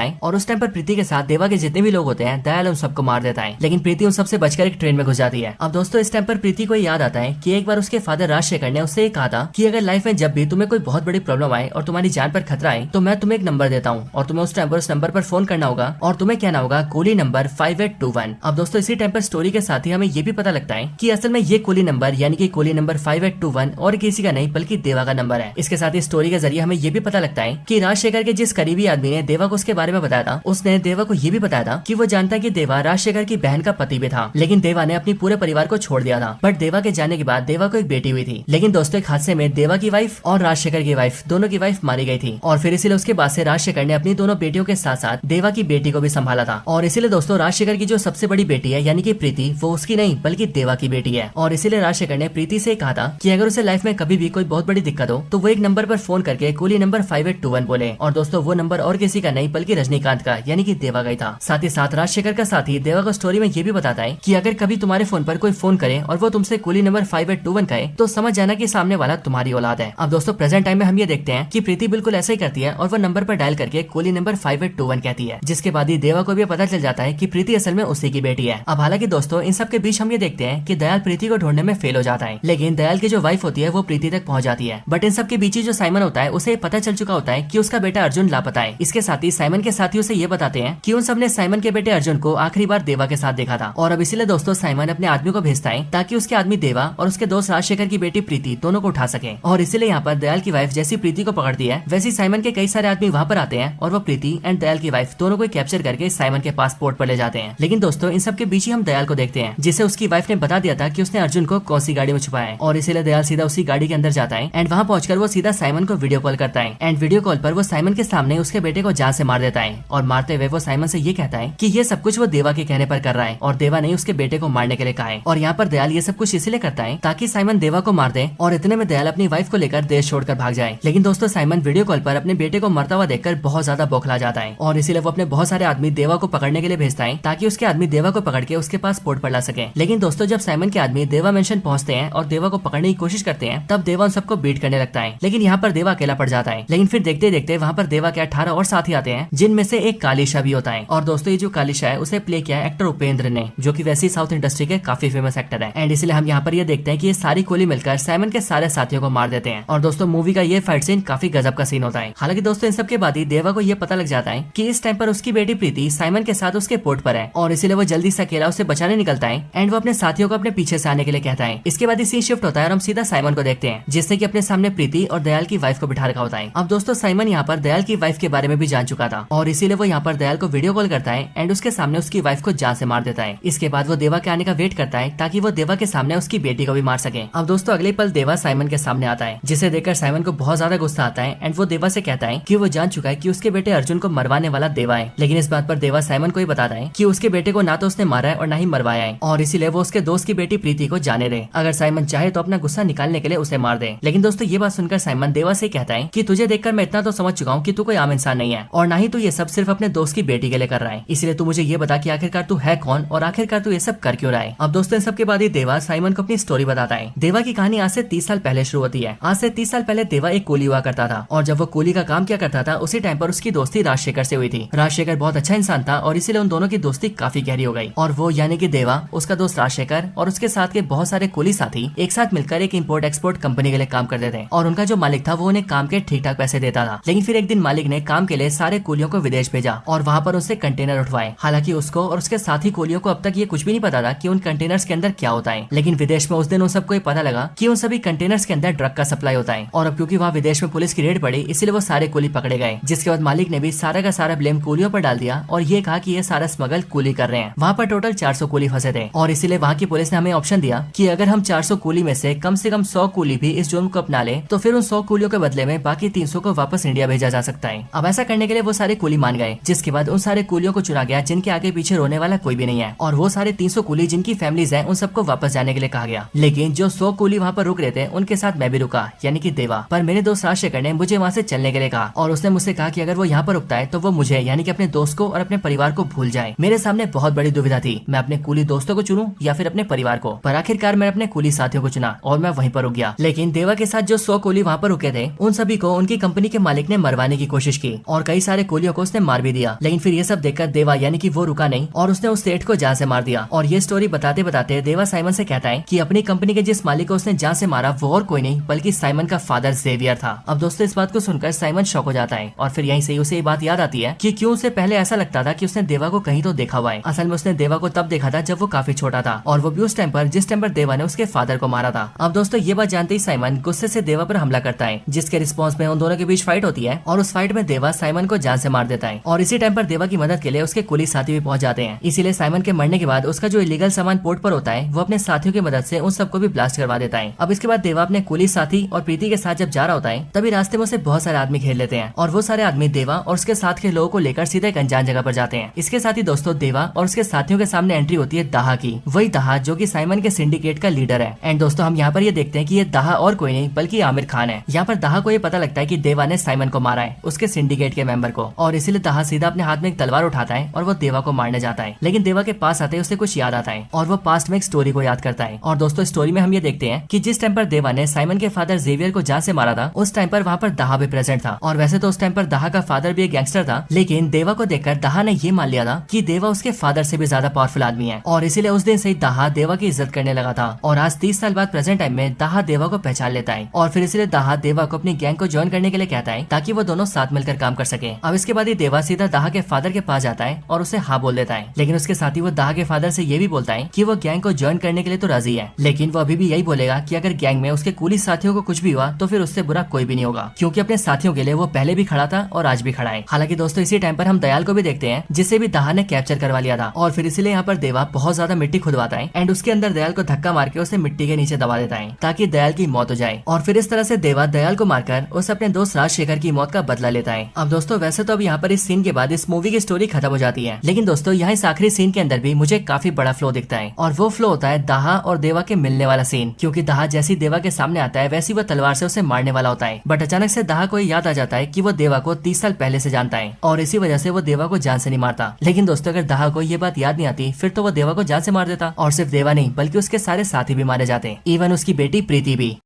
है और उस टाइम पर प्रीति के साथ देवा के जितने भी लोग होते हैं दयाल उन सबको मार देता है, लेकिन प्रीति उन सबसे बचकर एक ट्रेन में घुस जाती है। अब दोस्तों इस टाइम पर प्रीति को याद आता है कि एक बार उसके फादर राजशेखर ने उससे कहा था कि अगर लाइफ में जब भी तुम्हें कोई बहुत बड़ी प्रॉब्लम आए और तुम्हारी जान पर खतरा आए तो मैं तुम्हें एक नंबर देता हूँ और तुम्हें उस टाइम पर उस नंबर पर फोन करना होगा और तुम्हें कहना होगा कोली नंबर 5821। अब दोस्तों इसी टाइम पर स्टोरी के साथ ही हमें ये भी पता लगता है कि असल में ये कोली नंबर यानी कि कोली नंबर 5821 और किसी का नहीं बल्कि देवा का नंबर है। इसके साथ ही स्टोरी के जरिए हमें ये भी पता लगता है कि राजशेखर के जिस करीबी आदमी ने देवा को उसके बारे में बताया था उसने देवा को ये भी बताया था कि वो जानता है कि देवा राजशेखर की बहन का पति भी था, लेकिन देवा ने अपनी पूरे परिवार को छोड़ दिया था। बट देवा के जाने के बाद देवा को एक बेटी हुई थी, लेकिन दोस्तों एक हादसे में देवा की वाइफ और राजशेखर की वाइफ दोनों की वाइफ मारी गई थी और फिर इसीलिए उसके बाद से राजशेखर ने अपनी दोनों बेटियों के साथ साथ देवा की बेटी को भी संभाला था। और इसीलिए दोस्तों राजशेखर की जो सबसे बड़ी बेटी है यानी कि प्रीति वो उसकी नहीं बल्कि देवा की बेटी है और इसीलिए राजशेखर ने प्रीति से कहा था कि अगर उसे लाइफ में कभी भी कोई बहुत बड़ी दिक्कत हो तो वो एक नंबर पर फोन करके कोली नंबर 5821 बोले। और दोस्तों वो नंबर और किसी का नहीं बल्कि रजनीकांत का यानी कि देवा का ही था। साथ ही साथ राजशेखर का साथी देवा को स्टोरी में ये भी बताता है कि अगर कभी तुम्हारे फोन पर कोई फोन करे और वो तुमसे कोली नंबर 5821 कहे तो समझ जाना कि सामने वाला तुम्हारी औलाद है। अब दोस्तों प्रेजेंट टाइम में हम ये देखते हैं कि प्रीति बिल्कुल ऐसा ही करती है और वो नंबर पर डायल करके कोली नंबर 5821 कहती है, जिसके बाद ही देवा को भी पता चल जाता है कि प्रीति असल में उसी की बेटी है। अब हालांकि दोस्तों इन सब के बीच हम ये देखते हैं कि दयाल प्रीति को ढूंढने में फेल हो जाता है, लेकिन दयाल की जो वाइफ होती है वो प्रीति तक पहुंच जाती है। बट इन सब के बीच जो साइमन होता है उसे पता चल चुका होता है कि उसका बेटा अर्जुन लापता है। इसके साथ ही साइमन के साथी उसे ये बताते हैं कि उन सब ने साइमन के बेटे अर्जुन को आखिरी बार देवा के साथ देखा था और अब इसीलिए दोस्तों साइमन अपने आदमी को भेजता है ताकि उसके आदमी देवा और उसके दोस्त राजशेखर की बेटी प्रीति दोनों को उठा सके। और इसीलिए यहाँ पर दयाल की वाइफ जैसी प्रीति को पकड़ती है वैसे साइमन के कई सारे आदमी वहाँ पर आते हैं और वो प्रीति एंड दयाल की वाइफ दोनों को कैप्चर करके साइमन के पासपोर्ट पर ले जाते हैं। लेकिन दोस्तों इन सब के बीच ही हम दयाल को देखते हैं जिसे उसकी वाइफ ने बता दिया था कि उसने अर्जुन को कौन सी गाड़ी में छुपाया है और इसीलिए दयाल सीधा उसी गाड़ी के अंदर जाता है एंड वहाँ पहुंचकर वो सीधा साइमन को वीडियो कॉल करता है एंड वीडियो कॉल पर वो साइमन के सामने उसके बेटे को जान से मार देता है और मारते हुए वो साइमन से ये कहता है कि ये सब कुछ वो देवा के कहने पर कर रहा है और देवा ने उसके बेटे को मारने के लिए कहा है। और यहाँ पर दयाल ये सब कुछ इसलिए करता है ताकि साइमन देवा को मार दे और इतने में दयाल अपनी वाइफ को लेकर देश छोड़कर भाग जाए। लेकिन दोस्तों साइमन वीडियो कॉल पर अपने बेटे को मरता हुआ देखकर बहुत ज्यादा बौखला जाता है और इसीलिए वो अपने बहुत सारे आदमी देवा को पकड़ने के लिए भेजता है ताकि उसके आदमी देवा को पकड़ के उसके पास पोर्ट पर ला सके। लेकिन दोस्तों जब साइमन के आदमी देवा मेंशन पहुंचते हैं और देवा को पकड़ने की कोशिश करते हैं तब देवा उन सबको बीट करने लगता है, लेकिन यहाँ पर देवा अकेला पड़ जाता है। लेकिन फिर देखते देखते वहाँ पर देवा के 18 और साथी आते हैं जिनमें से एक कालीशा भी होता है। और दोस्तों ये जो कालीशा है उसे प्ले किया है एक्टर उपेंद्र ने जो कि वैसे साउथ इंडस्ट्री के काफी फेमस एक्टर है एंड इसलिए हम यहाँ पर ये देखते हैं कि ये सारी कोली मिलकर साइमन के सारे साथियों को मार देते हैं। और दोस्तों मूवी का ये फाइट सीन काफी गजब का सीन होता है। हालांकि दोस्तों इन सब के बाद ही देवा को ये पता लग जाता है कि इस टाइम पर उसकी बेटी प्रीति साइमन के साथ उसके पोर्ट पर है और इसीलिए वो जल्दी से अकेला उसे बचाने निकलता है एंड वो अपने साथियों को अपने पीछे से आने के लिए कहता है। इसके बाद सीन शिफ्ट होता है और हम सीधा साइमन को देखते हैं जिससे कि अपने सामने प्रीति और दयाल की वाइफ को बिठा रखा होता है। अब दोस्तों साइमन यहाँ पर दयाल की वाइफ के बारे में भी जान चुका था और इसीलिए वो यहाँ पर दयाल को वीडियो कॉल करता है एंड उसके सामने उसकी वाइफ को जान से मार देता है। इसके बाद वो देवा के आने का वेट करता है ताकि वो देवा के सामने उसकी बेटी को भी मार सके। अब दोस्तों अगले पल देवा साइमन के सामने आता है जिसे देखकर साइमन को बहुत ज्यादा गुस्सा आता है एंड वो देवा से कहता है कि वो जान चुका है कि उसके बेटे अर्जुन को मरवाने वाला देवा है। लेकिन इस बात पर देवा साइमन को ही बताता है कि उसके बेटे को ना तो उसने मारा है और ना ही मरवाया है और इसीलिए वो उसके दोस्त की बेटी प्रीति को जाने दे, अगर साइमन चाहे तो अपना गुस्सा निकालने के लिए उसे मार दे। लेकिन दोस्तों ये बात सुनकर साइमन देवा से कहता है कि तुझे देखकर मैं इतना तो समझ चुका हूँ कि तू कोई आम इंसान नहीं है और ना ही तू ये सब सिर्फ अपने दोस्त की बेटी के लिए कर रहा है, इसलिए तू मुझे ये बता कि आखिरकार तू है कौन और आखिरकार तू ये सब कर क्यों रहा है। अब दोस्तों इन सब के बाद ही देवा साइमन को अपनी स्टोरी बताता है। देवा की कहानी आज से 30 साल पहले शुरू होती है। आज से 30 साल पहले देवा एक कूली हुआ करता था और जब वो कूली का काम किया करता था उसी टाइम पर उसकी दोस्ती राजशेखर से हुई थी। राजशेखर बहुत अच्छा इंसान था और इसीलिए उन दोनों की दोस्ती काफी गहरी हो गई और वो यानी कि देवा, उसका दोस्त राजशेखर और उसके साथ के बहुत सारे कूली साथी एक साथ मिलकर एक इम्पोर्ट एक्सपोर्ट कंपनी के लिए काम करते थे और उनका जो मालिक था वो उन्हें काम के ठीक ठाक पैसे देता था। लेकिन फिर एक दिन मालिक ने काम के लिए सारे कुलियों को विदेश भेजा और वहाँ पर उनसे कंटेनर उठवाए। हालांकि उसको और उसके साथी कुलियों को अब तक ये कुछ भी नहीं पता था कि उन कंटेनर्स के अंदर क्या होता है। लेकिन विदेश में उस दिन उन सबको पता लगा कि उन सभी कंटेनर्स के अंदर ड्रग का सप्लाई होता है। और अब क्योंकि वहाँ विदेश में पुलिस की रेड पड़ी, इसलिए वो सारे कुली पकड़े गए। जिसके बाद मालिक ने भी सारा का सारा ब्लेम कुलियों पर डाल दिया और ये कहा कि ये सारा स्मगल कुली कर रहे हैं। वहाँ पर टोटल 400 कुली फंसे थे और इसीलिए वहाँ की पुलिस ने हमें ऑप्शन दिया कि अगर हम 400 कुली में से कम 100 कुली भी इस जुर्म को अपना ले तो फिर उन 100 कुलियों के बदले में बाकी 300 को वापस इंडिया भेजा जा सकता है। अब ऐसा करने के लिए वो सारे कुली मान गए, जिसके बाद उन सारे कुलियों को चुना गया जिनके आगे पीछे रोने वाला कोई भी नहीं है। और वो सारे 300 कुली जिनकी फैमिलीज हैं उन सबको वापस जाने के लिए कहा गया। लेकिन जो 100 कुली वहाँ पर रुक रहे थे उनके साथ मैं भी रुका, यानी कि देवा। पर मेरे दोस्त राजशेखर ने मुझे वहाँ से चलने के लिए कहा और उसने मुझसे कहा कि अगर वो यहाँ पर रुकता है तो वो मुझे यानी कि अपने दोस्त को और अपने परिवार को भूल जाए। मेरे सामने बहुत बड़ी दुविधा थी, मैं अपने कुली दोस्तों को चुनूं या फिर अपने परिवार को। पर आखिरकार मैंने अपने कुली साथियों को चुना और मैं वहीं पर रुक गया। लेकिन देवा के साथ जो 100 कुली वहाँ पर रुके थे उन सभी को उनकी कंपनी के मालिक ने मरवाने की कोशिश की और कई सारे कुलियों को उसने मार भी दिया। लेकिन फिर ये सब देखकर देवा यानी कि वो रुका नहीं और उसने उस सेठ को जान से मार दिया। और ये स्टोरी बताते बताते देवा साइमन से कहता है कि अपनी कंपनी के जिस मालिक को उसने जान से मारा वो और कोई नहीं बल्कि साइमन का फादर जेवियर था। अब दोस्तों इस बात को सुनकर साइमन शॉक हो जाता है और फिर यहीं से उसे ये बात याद आती है कि क्यों उसे पहले ऐसा लगता था कि उसने देवा को कहीं तो देखा हुआ है। असल में उसने देवा को तब देखा था जब वो काफी छोटा था और वो भी उस टाइम पर जिस टाइम पर देवा ने उसके फादर को मारा था। अब दोस्तों ये बात जानते ही साइमन गुस्से से देवा पर हमला करता है, जिसके रिस्पॉन्स में उन दोनों के बीच फाइट होती है और उस फाइट में देवा साइमन को जान से मार देता है। और इसी टाइम पर देवा की मदद के लिए उसके कुली साथी भी पहुंच जाते हैं। इसीलिए साइमन के मरने के बाद उसका जो इलीगल सामान पोर्ट पर होता है वो अपने साथियों की मदद से उन सबको भी ब्लास्ट करवा देता है। अब इसके बाद देवा अपने कुली साथी और प्रीति के साथ जब जा रहा होता है तभी रास्ते में उसे बहुत सारे आदमी घेर लेते हैं और वो सारे आदमी देवा और उसके साथ के लोगों को लेकर सीधे एक अनजान जगह पर जाते हैं। इसके साथ ही दोस्तों देवा और उसके साथियों के सामने एंट्री होती है दाहा की, वही दाहा जो कि साइमन के सिंडिकेट का लीडर है। एंड दोस्तों हम यहाँ पर ये देखते हैं कि ये दाहा और कोई नहीं बल्कि आमिर खान है। यहाँ पर दाहा को ये पता लगता है कि देवा ने साइमन को मारा है, उसके सिंडिकेट के मेंबर को, और इसीलिए दाहा सीधा अपने हाथ में एक तलवार उठाता है और वो देवा को मारने जाता है। लेकिन देवा के पास आते उसे कुछ याद आता है और वो पास्ट में एक स्टोरी को याद करता है। और दोस्तों स्टोरी में हम ये देखते हैं कि जिस टाइम पर देवा ने साइमन के फादर जेवियर को जान से मारा था उस टाइम पर वहाँ पर दाहा भी प्रेजेंट था। और वैसे तो उस टाइम पर दाहा का फादर भी एक गैंगस्टर था, लेकिन देवा को देखकर दाहा ने ये मान लिया था कि देवा उसके फादर से भी ज्यादा पावरफुल आदमी है और इसीलिए उस दिन से ही दाहा देवा की इज्जत करने लगा था। और आज 30 साल बाद प्रेजेंट टाइम में दाहा देवा को पहचान लेता है और फिर इसलिए दाहा देवा को अपनी गैंग को ज्वाइन करने के लिए कहता है ताकि वो दोनों साथ मिलकर काम कर सके। अब इसके बाद ही देवा सीधा दाहा के फादर के पास जाता है और उसे हाँ बोल देता है। लेकिन उसके साथ ही वो दाहा के फादर से ये भी बोलता है कि वो गैंग को ज्वाइन करने के लिए तो राजी है, लेकिन वो अभी भी यही बोलेगा कि अगर गैंग में उसके कुली साथियों को कुछ भी हुआ तो फिर उससे बुरा कोई भी नहीं होगा, क्योंकि अपने साथियों के लिए वो पहले भी खड़ा था और आज भी खड़ा है। हालांकि दोस्तों इसी टाइम पर हम दयाल को भी देखते हैं जिसे भी दाहा ने कैप्चर करवा लिया था और फिर इसीलिए यहाँ पर देवा बहुत ज्यादा मिट्टी खुदवाता है एंड उसके अंदर दयाल को धक्का मार के उसे मिट्टी के नीचे दबा देता है ताकि दयाल की मौत हो जाए। और फिर इस तरह से देवा दयाल को मारकर उस अपने दोस्त राजशेखर की मौत का बदला लेता है। अब दोस्तों वैसे तो अब यहाँ पर इस सीन के बाद इस मूवी की स्टोरी खत्म हो जाती है, लेकिन दोस्तों यहाँ इस आखिरी सीन के अंदर भी मुझे काफी बड़ा फ्लो दिखता है और वो फ्लो होता है दाहा और देवा के मिलने वाला सीन। क्योंकि दाहा जैसी देवा के सामने आता है वैसी वो तलवार से उसे मारने वाला होता है, बट अचानक से दाहा को याद आ जाता है कि वो देवा को 30 साल पहले से जानता है और इसी वजह से वो देवा को जान से नहीं मारता। लेकिन दोस्तों अगर दाहा को ये बात याद नहीं आती फिर तो वो देवा को जान से मार देता और सिर्फ देवा नहीं बल्कि उसके सारे साथी भी मारे जाते, इवन उसकी बेटी प्रीति भी।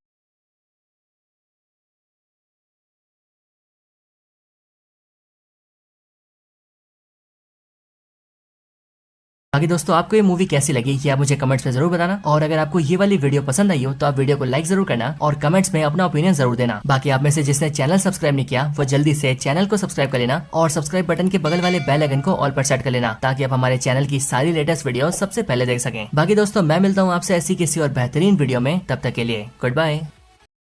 बाकी दोस्तों आपको ये मूवी कैसी लगी ये आप मुझे कमेंट्स में जरूर बताना, और अगर आपको ये वाली वीडियो पसंद आई हो तो आप वीडियो को लाइक जरूर करना और कमेंट्स में अपना ओपिनियन जरूर देना। बाकी आप में से जिसने चैनल सब्सक्राइब नहीं किया वो जल्दी से चैनल को सब्सक्राइब कर लेना और सब्सक्राइब बटन के बगल वाले बेल आइकन को ऑल पर सेट कर लेना ताकि आप हमारे चैनल की सारी लेटेस्ट वीडियो सबसे पहले देख सकें। बाकी दोस्तों मैं मिलता हूँ आपसे ऐसी किसी और बेहतरीन वीडियो में, तब तक के लिए गुड बाय।